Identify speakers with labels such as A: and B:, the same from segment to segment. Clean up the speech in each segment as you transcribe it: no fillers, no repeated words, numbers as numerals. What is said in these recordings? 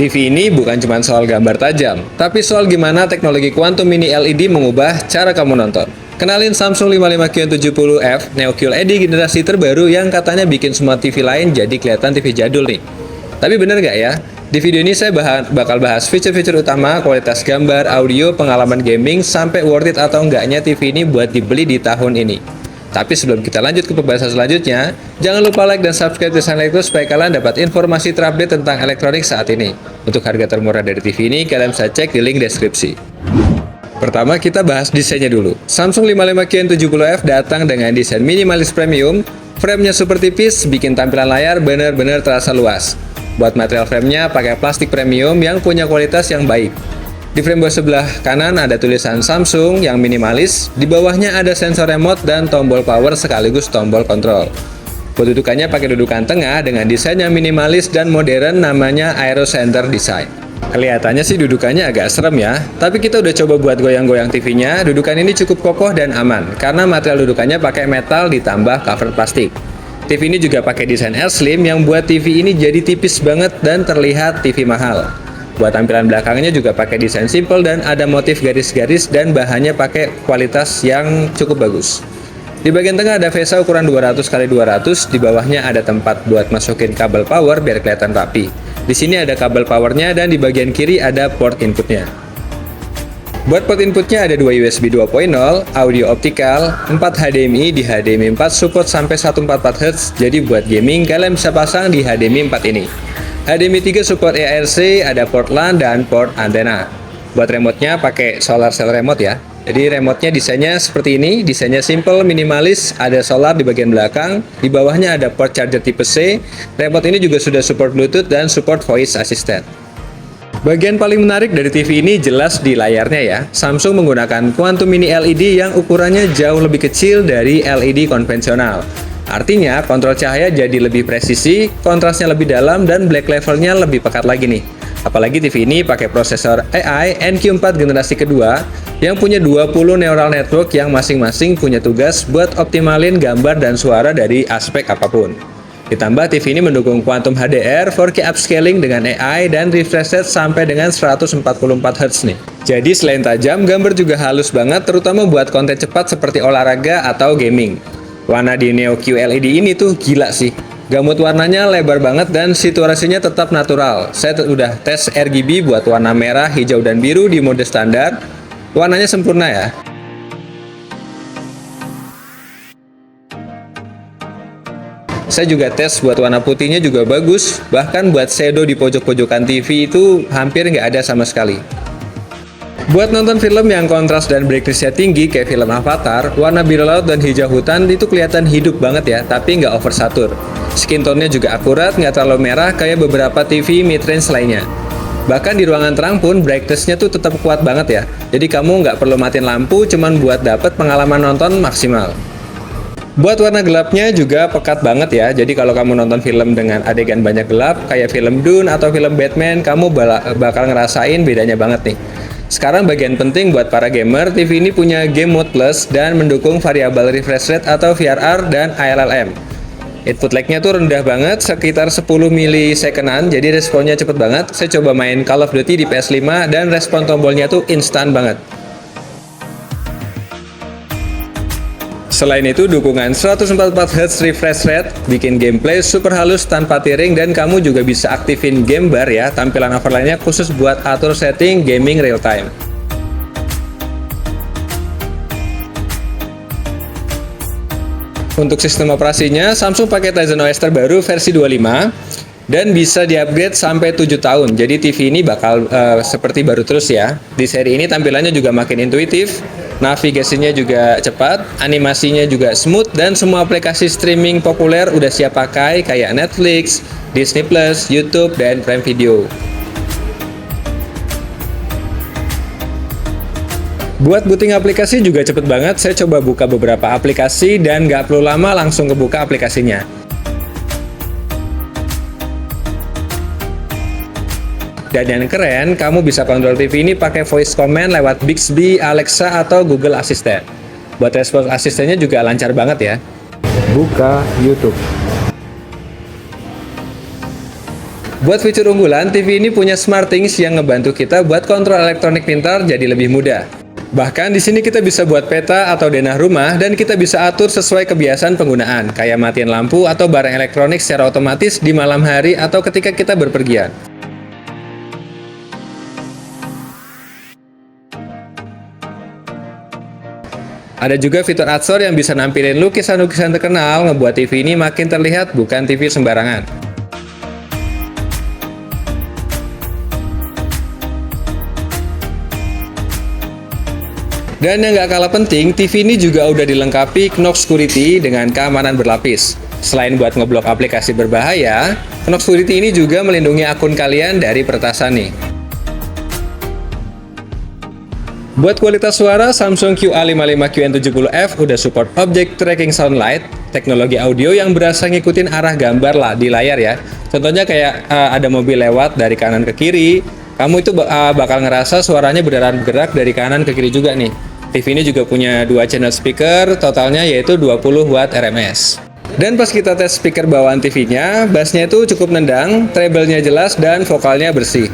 A: TV ini bukan cuma soal gambar tajam, tapi soal gimana teknologi Quantum Mini LED mengubah cara kamu nonton. Kenalin Samsung 55Q70F Neo QLED generasi terbaru yang katanya bikin semua TV lain jadi kelihatan TV jadul nih. Tapi bener nggak ya? Di video ini saya bakal bahas fitur-fitur utama, kualitas gambar, audio, pengalaman gaming, sampai worth it atau enggaknya TV ini buat dibeli di tahun ini. Tapi sebelum kita lanjut ke pembahasan selanjutnya, jangan lupa like dan subscribe channel Elektro supaya kalian dapat informasi terupdate tentang elektronik saat ini. Untuk harga termurah dari TV ini, kalian bisa cek di link deskripsi. Pertama, kita bahas desainnya dulu. Samsung 55Q70F datang dengan desain minimalis premium, framenya super tipis, bikin tampilan layar benar-benar terasa luas. Buat material framenya pakai plastik premium yang punya kualitas yang baik. Di frame bawah sebelah kanan ada tulisan Samsung yang minimalis, di bawahnya ada sensor remote dan tombol power sekaligus tombol kontrol. Buat dudukannya pakai dudukan tengah dengan desain yang minimalis dan modern namanya Aero Center Design. Kelihatannya sih dudukannya agak serem ya, tapi kita udah coba buat goyang-goyang TV-nya, dudukan ini cukup kokoh dan aman, karena material dudukannya pakai metal ditambah cover plastik. TV ini juga pakai desain L-slim yang buat TV ini jadi tipis banget dan terlihat TV mahal. Buat tampilan belakangnya juga pakai desain simple dan ada motif garis-garis dan bahannya pakai kualitas yang cukup bagus. Di bagian tengah ada VESA ukuran 200x200, di bawahnya ada tempat buat masukin kabel power biar kelihatan rapi. Di sini ada kabel powernya dan di bagian kiri ada port inputnya. Buat port inputnya ada 2 USB 2.0, audio optikal, 4 HDMI di HDMI 4 support sampai 144Hz, jadi buat gaming kalian bisa pasang di HDMI 4 ini. HDMI 3 support eARC, ada port LAN dan port antena. Buat remote-nya pakai solar cell remote ya. Jadi remote-nya desainnya seperti ini, desainnya simple, minimalis, ada solar di bagian belakang, di bawahnya ada port charger tipe C. Remote ini juga sudah support Bluetooth dan support voice assistant. Bagian paling menarik dari TV ini jelas di layarnya ya. Samsung menggunakan Quantum Mini LED yang ukurannya jauh lebih kecil dari LED konvensional. Artinya, kontrol cahaya jadi lebih presisi, kontrasnya lebih dalam, dan black levelnya lebih pekat lagi nih. Apalagi TV ini pakai prosesor AI NQ4 generasi kedua yang punya 20 neural network yang masing-masing punya tugas buat optimalin gambar dan suara dari aspek apapun. Ditambah TV ini mendukung Quantum HDR, 4K upscaling dengan AI, dan refresh rate sampai dengan 144Hz nih. Jadi selain tajam, gambar juga halus banget, terutama buat konten cepat seperti olahraga atau gaming. Warna di Neo QLED ini tuh gila sih. Gamut warnanya lebar banget dan situasinya tetap natural. Saya udah tes RGB buat warna merah, hijau, dan biru di mode standar. Warnanya sempurna ya. Saya juga tes buat warna putihnya juga bagus. Bahkan buat shadow di pojok-pojokan TV itu hampir nggak ada sama sekali. Buat nonton film yang kontras dan brightness-nya tinggi kayak film Avatar, warna biru laut dan hijau hutan itu kelihatan hidup banget ya, tapi nggak oversatur. Skin tone-nya juga akurat, nggak terlalu merah kayak beberapa TV mid-range lainnya. Bahkan di ruangan terang pun brightness-nya tuh tetap kuat banget ya. Jadi kamu nggak perlu matiin lampu, cuman buat dapet pengalaman nonton maksimal. Buat warna gelapnya juga pekat banget ya. Jadi kalau kamu nonton film dengan adegan banyak gelap, kayak film Dune atau film Batman, kamu bakal ngerasain bedanya banget nih. Sekarang bagian penting buat para gamer, TV ini punya Game Mode Plus dan mendukung variabel refresh rate atau VRR dan ALLM. Input lag-nya tuh rendah banget, sekitar 10 milisekondan, jadi responnya cepet banget. Saya coba main Call of Duty di PS5 dan respon tombolnya tuh instan banget. Selain itu, dukungan 144Hz refresh rate bikin gameplay super halus tanpa tearing, dan kamu juga bisa aktifin game bar ya, tampilan overlay-nya khusus buat atur setting gaming real time. Untuk sistem operasinya, Samsung pakai Tizen OS terbaru versi 25 dan bisa di-upgrade sampai 7 tahun. Jadi TV ini bakal seperti baru terus ya. Di seri ini tampilannya juga makin intuitif, navigasinya juga cepat, animasinya juga smooth, dan semua aplikasi streaming populer udah siap pakai kayak Netflix, Disney+, YouTube, dan Prime Video. Buat booting aplikasi juga cepet banget. Saya coba buka beberapa aplikasi dan nggak perlu lama langsung kebuka aplikasinya. Dan yang keren, kamu bisa kontrol TV ini pakai voice command lewat Bixby, Alexa, atau Google Assistant. Buat respons asistennya juga lancar banget ya.
B: Buka YouTube.
A: Buat fitur unggulan, TV ini punya SmartThings yang ngebantu kita buat kontrol elektronik pintar jadi lebih mudah. Bahkan di sini kita bisa buat peta atau denah rumah dan kita bisa atur sesuai kebiasaan penggunaan, kayak matiin lampu atau barang elektronik secara otomatis di malam hari atau ketika kita berpergian. Ada juga fitur Adsor yang bisa nampilin lukisan-lukisan terkenal, ngebuat TV ini makin terlihat bukan TV sembarangan. Dan yang nggak kalah penting, TV ini juga udah dilengkapi Knox Security dengan keamanan berlapis. Selain buat ngeblok aplikasi berbahaya, Knox Security ini juga melindungi akun kalian dari peretasan nih. Buat kualitas suara, Samsung QA55QN70F udah support Object Tracking Sound Light, teknologi audio yang berasa ngikutin arah gambar lah di layar ya. Contohnya kayak ada mobil lewat dari kanan ke kiri, kamu itu bakal ngerasa suaranya beneran bergerak dari kanan ke kiri juga nih. TV ini juga punya 2 channel speaker, totalnya yaitu 20 watt RMS. Dan pas kita tes speaker bawaan TV-nya, bassnya itu cukup nendang, treble-nya jelas, dan vokalnya bersih.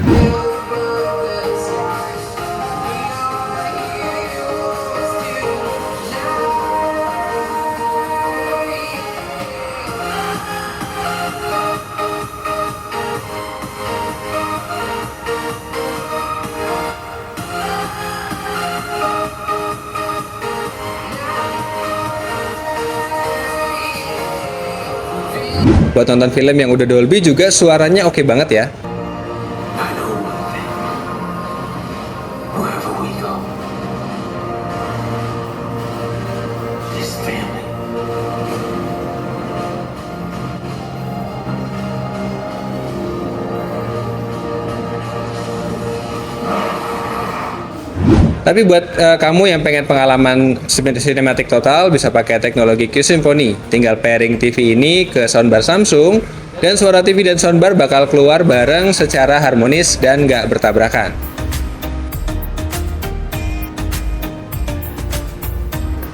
A: Buat nonton film yang udah Dolby juga suaranya oke banget ya.
B: I know one thing. Wherever we go, this family.
A: Tapi buat kamu yang pengen pengalaman sinematik total, bisa pakai teknologi Q Symphony. Tinggal pairing TV ini ke soundbar Samsung, dan suara TV dan soundbar bakal keluar bareng secara harmonis dan nggak bertabrakan.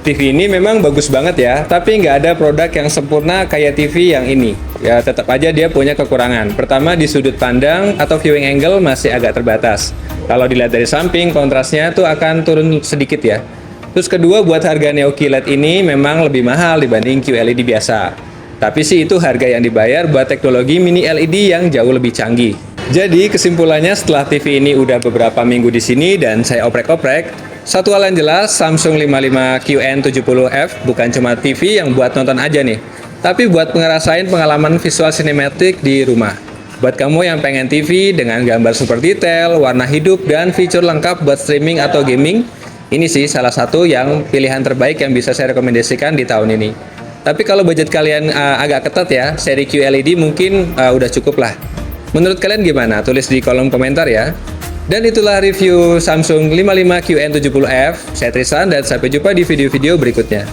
A: TV ini memang bagus banget ya, tapi nggak ada produk yang sempurna kayak TV yang ini. Ya tetap aja dia punya kekurangan. Pertama, di sudut pandang atau viewing angle masih agak terbatas. Kalau dilihat dari samping, kontrasnya tuh akan turun sedikit ya. Terus kedua, buat harga Neo QLED ini memang lebih mahal dibanding QLED biasa. Tapi sih itu harga yang dibayar buat teknologi mini LED yang jauh lebih canggih. Jadi kesimpulannya, setelah TV ini udah beberapa minggu di sini dan saya oprek-oprek, satu hal yang jelas, Samsung 55QN70F bukan cuma TV yang buat nonton aja nih, tapi buat ngerasain pengalaman visual sinematik di rumah. Buat kamu yang pengen TV dengan gambar super detail, warna hidup, dan fitur lengkap buat streaming atau gaming, ini sih salah satu yang pilihan terbaik yang bisa saya rekomendasikan di tahun ini. Tapi kalau budget kalian agak ketat ya, seri QLED mungkin udah cukup lah. Menurut kalian gimana? Tulis di kolom komentar ya. Dan itulah review Samsung 55QN70F. Saya Tristan dan sampai jumpa di video-video berikutnya.